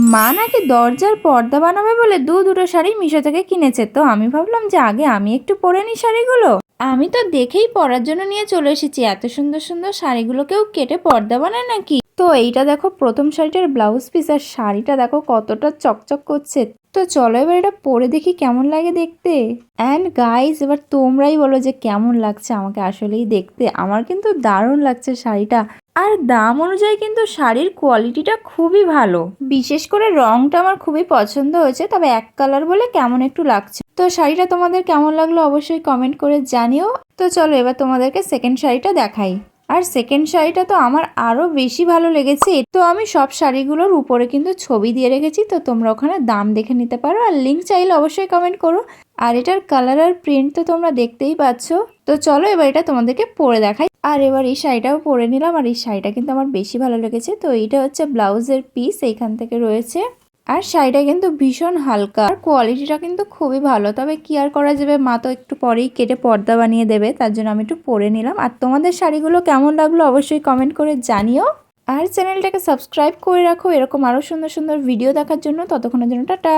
মা নাকি দরজার পর্দা বানাবে বলে দুটো শাড়ি মিশো থেকে কিনেছে। তো আমি ভাবলাম যে আগে আমি একটু পরে নিই শাড়িগুলো। আমি তো দেখেই পরার জন্য নিয়ে চলে এসেছি। এত সুন্দর সুন্দর শাড়িগুলোকেও কেটে পর্দা বানায় নাকি। তো এইটা দেখো প্রথম শাড়িটার ব্লাউজ পিস, আর শাড়িটা দেখো কতটা চকচক করছে। তো চলো এবার এটা পরে দেখি কেমন লাগে দেখতে। অ্যান্ড গাইজ, এবার তোমরাই বলো যে কেমন লাগছে আমাকে আসলেই দেখতে। আমার কিন্তু দারুণ লাগছে শাড়িটা। আর দাম অনুযায়ী কিন্তু শাড়ির কোয়ালিটিটা খুবই ভালো। বিশেষ করে রংটা আমার খুবই পছন্দ হয়েছে, তবে এক কালার বলে কেমন একটু লাগছে। তো শাড়িটা তোমাদের কেমন লাগলো অবশ্যই কমেন্ট করে জানিও। তো চলো এবার তোমাদেরকে সেকেন্ড শাড়িটা দেখাই। আর সেকেন্ড শাড়িটা তো আমার আরো বেশি ভালো লেগেছে। তো আমি সব শাড়িগুলোর উপরে কিন্তু ছবি দিয়ে রেখেছি, তো তোমরা ওখানে দাম দেখে নিতে পারো। আর লিঙ্ক চাইলে অবশ্যই কমেন্ট করো। আর এটার কালার আর প্রিন্ট তো তোমরা দেখতেই পাচ্ছ। তো চলো এবার এটা তোমাদেরকে পরে দেখাই। আর এবার এই শাড়িটাও পরে নিলাম। আর এই শাড়িটা কিন্তু আমার বেশি ভালো লেগেছে। তো এইটা হচ্ছে ব্লাউজের পিস, এইখান থেকে রয়েছে। আর শাড়িটা কিন্তু ভীষণ হালকা, আর কোয়ালিটিটা কিন্তু খুবই ভালো। তবে কি আর করা যাবে, মা তো একটু পরেই কেটে পর্দা বানিয়ে দেবে, তার জন্য আমি একটু পরে নিলাম। আর তোমাদের শাড়িগুলো কেমন লাগলো অবশ্যই কমেন্ট করে জানিও। আর চ্যানেলটাকে সাবস্ক্রাইব করে রাখো এরকম আরো সুন্দর সুন্দর ভিডিও দেখার জন্য। ততক্ষণের জন্য টাটা।